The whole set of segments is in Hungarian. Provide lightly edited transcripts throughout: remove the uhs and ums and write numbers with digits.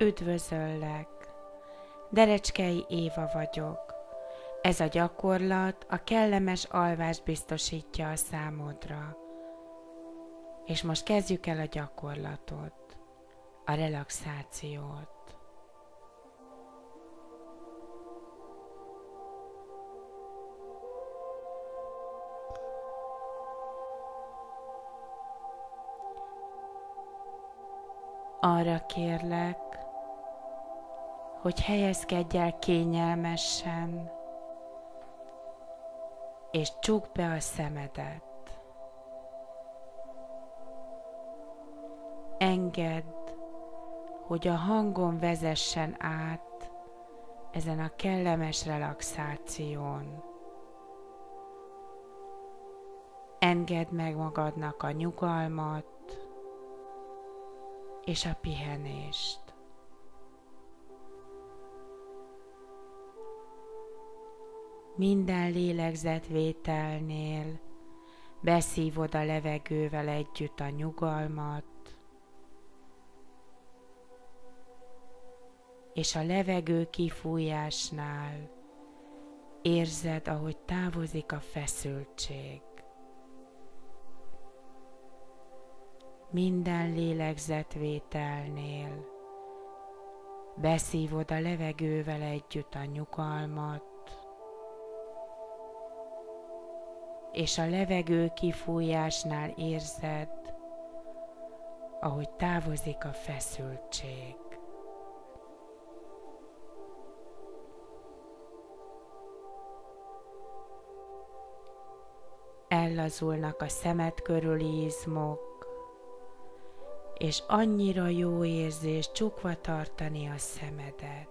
Üdvözöllek! Derecskei Éva vagyok. Ez a gyakorlat a kellemes alvást biztosítja a számodra. És most kezdjük el a gyakorlatot, a relaxációt. Arra kérlek, hogy helyezkedj el kényelmesen, és csukd be a szemedet. Engedd, hogy a hangom vezessen át ezen a kellemes relaxáción. Engedd meg magadnak a nyugalmat és a pihenést. Minden lélegzetvételnél beszívod a levegővel együtt a nyugalmat, és a levegő kifújásnál érzed, ahogy távozik a feszültség. Minden lélegzetvételnél beszívod a levegővel együtt a nyugalmat, és a levegő kifújásnál érzed, ahogy távozik a feszültség. Ellazulnak a szemed körüli izmok, és annyira jó érzés csukva tartani a szemedet.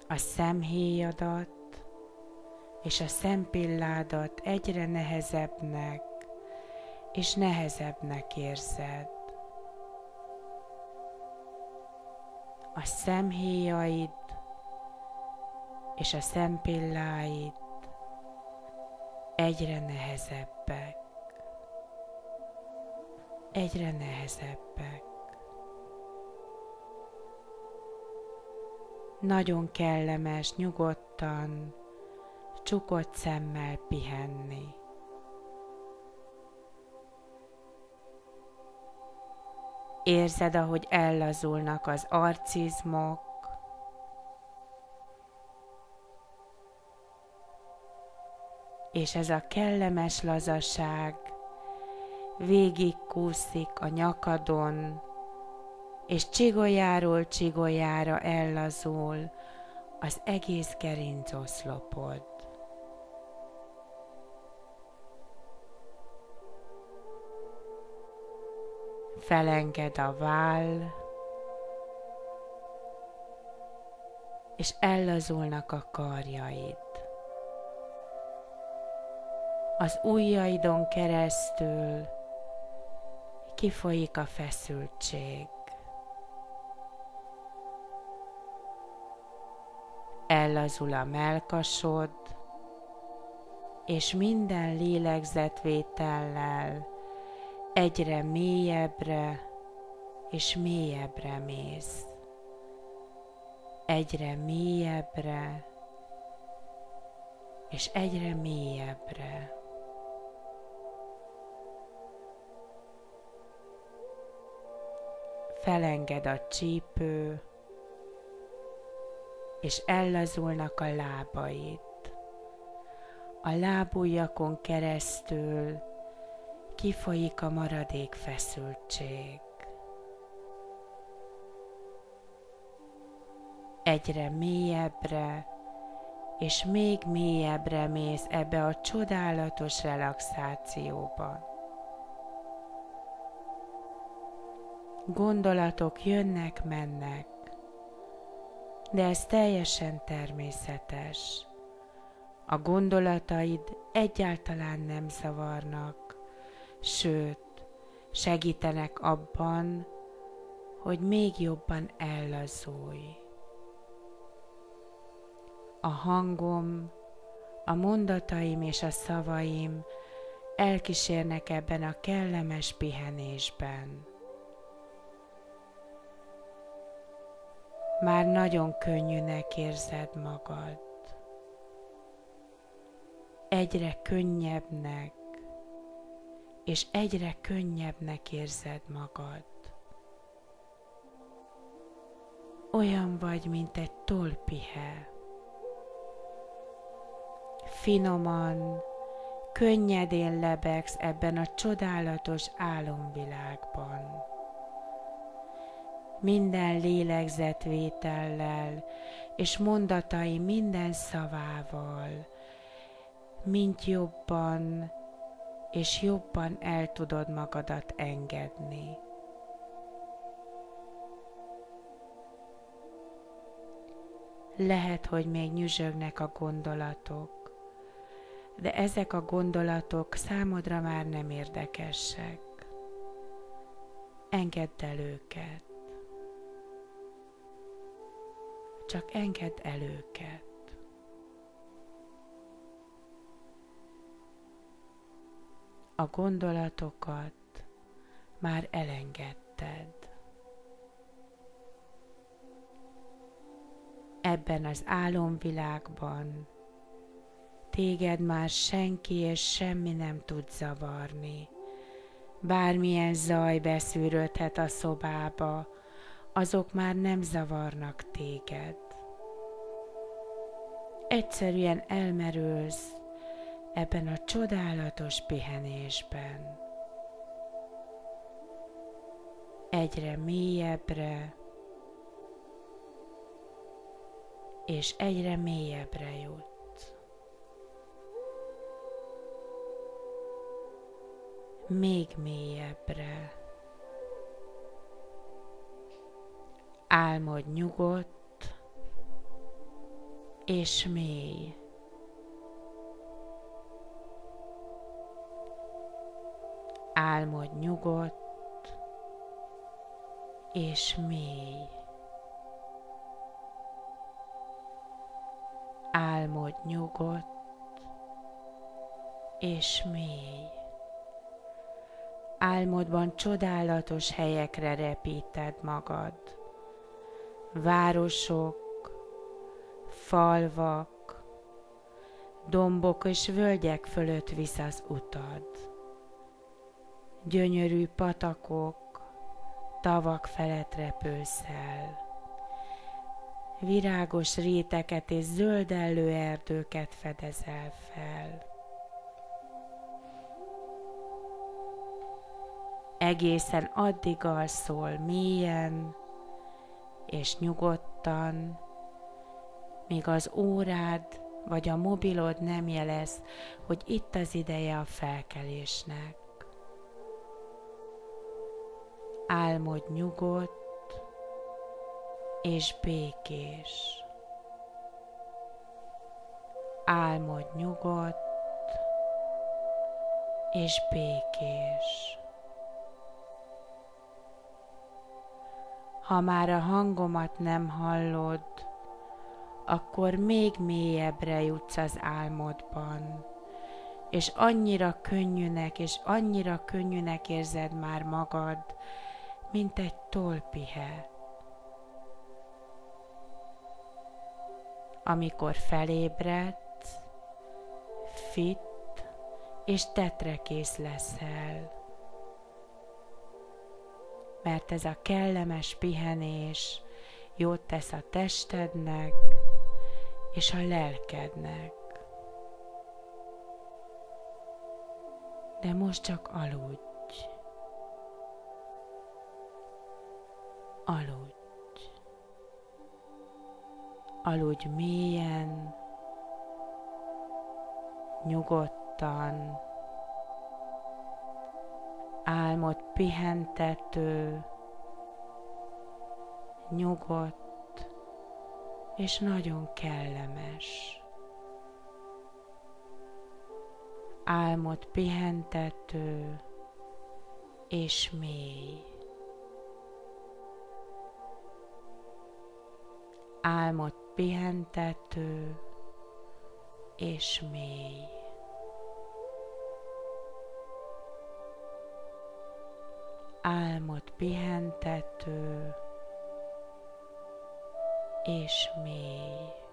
A szemhéjadat és a szempilládat egyre nehezebbnek és nehezebbnek érzed. A szemhéjaid és a szempilláid egyre nehezebbek. Egyre nehezebbek. Nagyon kellemes, nyugodtan, csukott szemmel pihenni. Érzed, ahogy ellazulnak az arcizmok, és ez a kellemes lazaság végigkúszik a nyakadon, és csigolyáról csigolyára ellazul az egész gerincoszlopod. Felenged a váll, és ellazulnak a karjaid. Az ujjaidon keresztül kifolyik a feszültség. Ellazul a mellkasod, és minden lélegzetvétellel egyre mélyebbre és mélyebbre mész. Egyre mélyebbre és egyre mélyebbre. Felenged a csípő, és ellazulnak a lábaid. A lábujjakon keresztül kifolyik a maradék feszültség. Egyre mélyebbre és még mélyebbre mész ebbe a csodálatos relaxációba. Gondolatok jönnek-mennek, de ez teljesen természetes. A gondolataid egyáltalán nem zavarnak, sőt, segítenek abban, hogy még jobban ellazulj. A hangom, a mondataim és a szavaim elkísérnek ebben a kellemes pihenésben. már nagyon könnyűnek érzed magad. Egyre könnyebbnek és egyre könnyebbnek érzed magad. Olyan vagy, mint egy tollpihe. Finoman, könnyedén lebegsz ebben a csodálatos álomvilágban. Minden lélegzetvétellel és mondatai minden szavával mind jobban és jobban el tudod magadat engedni. Lehet, hogy még nyüzsögnek a gondolatok, de ezek a gondolatok számodra már nem érdekesek. Engedd el őket. Csak engedd el őket. A gondolatokat már elengedted. Ebben az álomvilágban téged már senki és semmi nem tud zavarni. Bármilyen zaj beszűrődhet a szobába, azok már nem zavarnak téged. Egyszerűen elmerülsz ebben a csodálatos pihenésben. Egyre mélyebbre és egyre mélyebbre jutsz. Még mélyebbre. Álmodj nyugodt és mély. Álmodj nyugodt és mély. Álmodj nyugodt és mély. Álmodban csodálatos helyekre repíted magad. Városok, falvak, dombok és völgyek fölött visz az utad. Gyönyörű patakok, tavak felett repülsz el. Virágos réteket és zöldellő erdőket fedezel fel. Egészen addig alszol mélyen és nyugodtan, míg az órád vagy a mobilod nem jelez, hogy itt az ideje a felkelésnek. Álmodj nyugodt és békés. Álmodj nyugodt és békés. Ha már a hangomat nem hallod, akkor még mélyebbre jutsz az álmodban, és annyira könnyűnek érzed már magad, mint egy tollpihe. Amikor felébredsz, fit és tetrekész leszel, mert ez a kellemes pihenés jót tesz a testednek és a lelkednek. De most csak aludj. Aludj. Aludj mélyen, nyugodtan. Álmod pihentető, nyugodt és nagyon kellemes. Álmod pihentető és mély. Álmod pihentető és mély. Álmod pihentető és mély.